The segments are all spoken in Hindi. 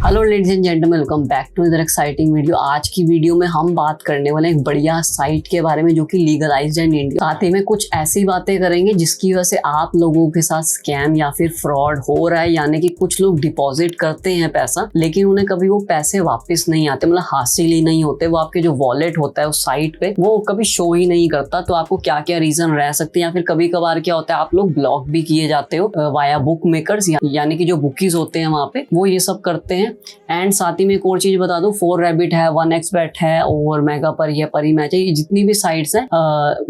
Hello ladies and gentleman, welcome back to another exciting video. आज की वीडियो में हम बात करने वाले हैं एक बढ़िया साइट के बारे में जो कि लीगलाइज्ड है इन इंडिया। साथ ही में कुछ ऐसी बातें करेंगे जिसकी वजह से आप लोगों के साथ स्कैम या फिर फ्रॉड हो रहा है, यानी कि कुछ लोग डिपॉजिट करते हैं पैसा लेकिन उन्हें कभी वो पैसे वापस नहीं आते, मतलब हासिल ही नहीं होते। वो आपके जो वॉलेट होता है उस साइट पे वो कभी शो ही नहीं करता। तो आपको क्या क्या रीजन रह सकते हैं, या फिर कभी कभार क्या होता है आप लोग ब्लॉक भी किए जाते हो वाया बुक मेकर्स, यानी कि जो बुकीज होते हैं वहां पे वो ये सब करते हैं। एंड साथ ही में एक और चीज बता दूं, 4rabbit है, 1xbet है और मेगा परी है, परी मैच है, ये जितनी भी साइट्स हैं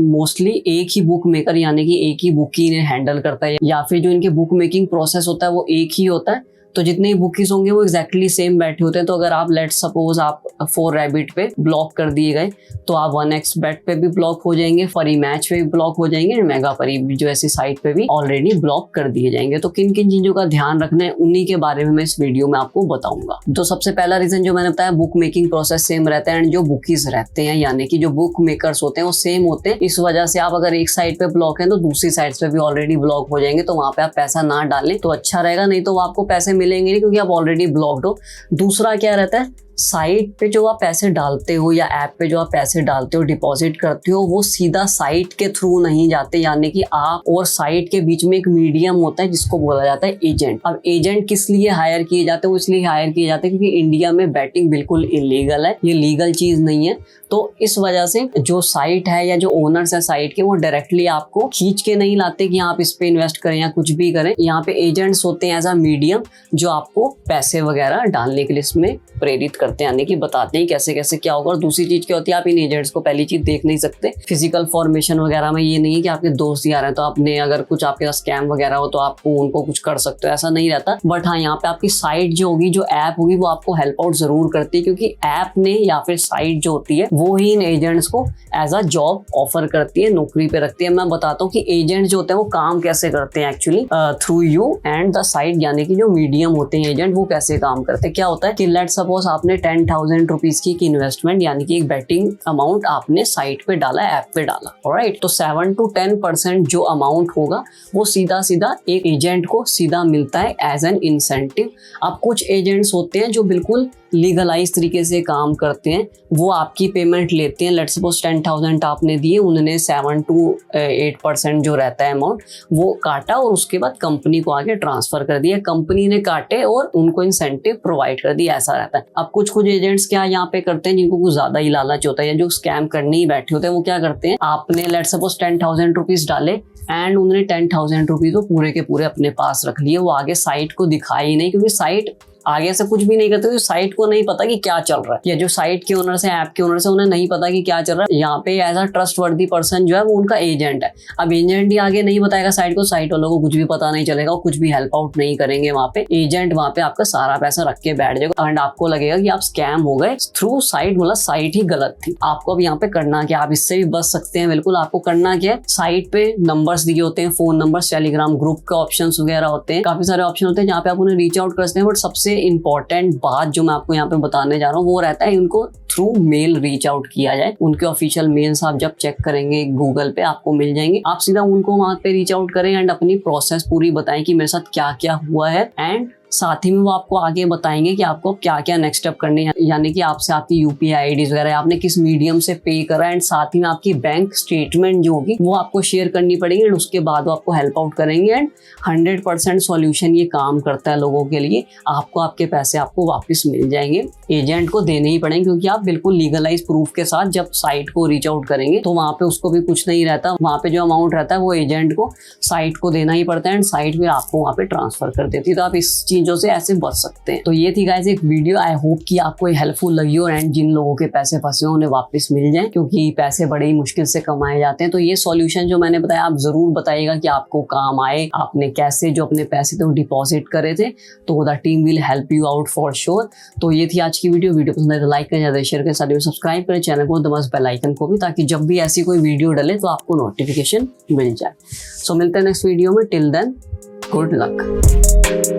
मोस्टली एक ही बुक मेकर यानी कि एक ही बुकी ने हैंडल करता है, या फिर जो इनके बुक मेकिंग प्रोसेस होता है वो एक ही होता है। तो जितने बुकीज होंगे वो एग्जैक्टली सेम बैठे होते हैं। तो अगर आप लेट सपोज आप 4rabbit पे ब्लॉक कर दिए गए तो आप 1xbet पे भी ब्लॉक हो जाएंगे, फरी मैच पे भी ब्लॉक हो जाएंगे, मेगा परी जो ऐसी साइट पे भी ऑलरेडी ब्लॉक कर दिए जाएंगे। तो किन किन चीजों का ध्यान रखना है उन्हीं के बारे में मैं इस वीडियो में आपको बताऊंगा। तो सबसे पहला रीजन जो मैंने बताया, बुक मेकिंग प्रोसेस सेम रहता है एंड जो बुकीज रहते हैं यानी कि जो बुक मेकर्स होते हैं वो सेम होते हैं। इस वजह से आप अगर एक साइड पे ब्लॉक है तो दूसरी साइड पे भी ऑलरेडी ब्लॉक हो जाएंगे। तो वहां पे आप पैसा ना डालें तो अच्छा रहेगा, नहीं तो वो आपको पैसे मिलेंगे नहीं क्योंकि आप ऑलरेडी ब्लॉक्ड हो। दूसरा क्या रहता है, साइट पे जो आप पैसे डालते हो या ऐप पे जो आप पैसे डालते हो, डिपॉजिट करते हो, वो सीधा साइट के थ्रू नहीं जाते, यानी कि आप और साइट के बीच में एक मीडियम होता है जिसको बोला जाता है एजेंट। अब एजेंट किस लिए हायर किए जाते हैं, वो इसलिए हायर किए जाते हैं क्योंकि इंडिया में बैटिंग बिल्कुल इलीगल है, ये लीगल चीज नहीं है। तो इस वजह से जो साइट है या जो ओनर्स है साइट के वो डायरेक्टली आपको खींच के नहीं लाते कि आप इस पे इन्वेस्ट करें या कुछ भी करें। यहाँ पे एजेंट्स होते हैं एज अ मीडियम जो आपको पैसे वगैरह डालने के लिए इसमें प्रेरित करते हैं, यानी कि बताते हैं कैसे कैसे क्या होगा। और दूसरी चीज क्या होती है, आप इन एजेंट्स को पहली चीज देख नहीं सकते। फिजिकल फॉर्मेशन वगैरह में ये नहीं है कि आपके दोस्त यार हैं तो आपने अगर कुछ आपके साथ स्कैम वगैरह हो तो आपको उनको कुछ कर सकते हो, ऐसा नहीं रहता। बट हाँ, यहाँ पे आपकी साइट जो होगी, जो ऐप होगी, वो आपको हेल्प आउट जरूर करती है क्योंकि ऐप ने या फिर साइट जो होती है वो ही इन एजेंट्स को एज अ जॉब ऑफर करती है, नौकरी पे रखती है। मैं बताता हूँ कि एजेंट जो होते हैं वो काम कैसे करते हैं actually through you and the site, यानी कि जो मीडियम होते हैं एजेंट वो कैसे काम करते हैं। क्या होता है कि लेट सपोज आपने 10,000 रुपीज की इन्वेस्टमेंट यानी कि एक बेटिंग अमाउंट आपने साइट पे डाला, ऐप पे डाला, ऑलराइट। तो 7 to 10% जो अमाउंट होगा वो सीधा सीधा एक एजेंट को सीधा मिलता है एज एन इंसेंटिव। अब कुछ एजेंट्स होते हैं जो बिल्कुल लीगलाइज तरीके से काम करते हैं, वो आपकी पेमेंट लेते हैं। लेट्स सपोज 10,000 आपने दिए, उन्होंने 7 to 8% जो रहता है अमाउंट वो काटा और उसके बाद कंपनी को आगे ट्रांसफर कर दिया, कंपनी ने काटे और उनको इंसेंटिव प्रोवाइड कर दिया, ऐसा रहता है। अब कुछ एजेंट्स क्या यहाँ पे करते हैं, जिनको कुछ ज्यादा ही लालच होता है या जो स्कैम करने ही बैठे होते हैं, वो क्या करते हैं, आपने लेट्स सपोज 10,000 रुपीज डाले एंड उन्होंने 10,000 रुपीज वो पूरे के पूरे अपने पास रख लिए, वो आगे साइट को दिखाई ही नहीं क्योंकि साइट आगे से कुछ भी नहीं करते, तो साइट को नहीं पता कि क्या चल रहा है, या जो साइट के ओनर से ऐप के ओनर से उन्हें नहीं पता कि क्या चल रहा है। यहाँ पे एज अ ट्रस्टवर्दी पर्सन जो है वो उनका एजेंट है। अब एजेंट ही आगे नहीं बताएगा साइट को, साइट वालों को कुछ भी पता नहीं चलेगा, वो कुछ भी हेल्प आउट नहीं करेंगे। वहाँ पे एजेंट वहाँ पे आपका सारा पैसा रख के बैठ जाएगा एंड आपको लगेगा कि आप स्कैम हो गए थ्रू साइट, मतलब साइट ही गलत थी। आपको अब यहाँ पे करना क्या, आप इससे भी बच सकते हैं बिल्कुल। आपको करना क्या है, साइट पे नंबर्स दिए होते हैं, फोन नंबर्स, टेलीग्राम ग्रुप के ऑप्शन वगैरह होते हैं, काफी सारे ऑप्शन होते हैं जहाँ पे आप उन्हें रीच आउट कर सकते हैं। बट सबसे इंपॉर्टेंट बात जो मैं आपको यहाँ पे बताने जा रहा हूँ वो रहता है उनको थ्रू मेल रीच आउट किया जाए। उनके ऑफिशियल मेल्स आप जब चेक करेंगे गूगल पे आपको मिल जाएंगे, आप सीधा उनको वहां पे रीच आउट करें एंड अपनी प्रोसेस पूरी बताएं कि मेरे साथ क्या क्या हुआ है। एंड साथ ही में वो आपको आगे बताएंगे कि आपको क्या क्या नेक्स्ट स्टेप करने हैं, यानी कि आपसे आपकी यूपीआई आईडीज वगैरह आपने किस मीडियम से पे करा एंड साथ ही में आपकी बैंक स्टेटमेंट जो होगी वो आपको शेयर करनी पड़ेगी एंड उसके बाद वो आपको हेल्प आउट करेंगे। एंड 100% सॉल्यूशन ये काम करता है लोगों के लिए, आपको आपके पैसे आपको वापस मिल जाएंगे, एजेंट को देने ही पड़ेंगे क्योंकि आप बिल्कुल लीगलाइज प्रूफ के साथ जब साइट को रीच आउट करेंगे तो वहाँ पे उसको भी कुछ नहीं रहता, वहाँ पे जो अमाउंट रहता है वो एजेंट को साइट को देना ही पड़ता है एंड साइट भी आपको वहाँ पे ट्रांसफर कर देती है। तो आप इस चीजों से ऐसे बच सकते हैं। तो ये थी गाइस एक वीडियो, आई होप कि आपको हेल्पफुल लगी हो एंड जिन लोगों के पैसे फंसे हो उन्हें वापस मिल जाए क्योंकि पैसे बड़े ही मुश्किल से कमाए जाते हैं। तो ये सॉल्यूशन जो मैंने बताया आप जरूर बताइएगा कि आपको काम आए, आपने कैसे जो अपने पैसे थे वो डिपॉजिट करे थे, तो the team will help you out for sure. तो ये थी आज की वीडियो पसंद आए तो लाइक करें, ज्यादा शेयर करें, साथ ही सब्सक्राइब करें चैनल को, दबाएं बेल आइकन को भी, ताकि जब भी ऐसी कोई वीडियो डले तो आपको नोटिफिकेशन मिल जाए। सो मिलते हैं नेक्स्ट वीडियो में, टिल देन गुड लक।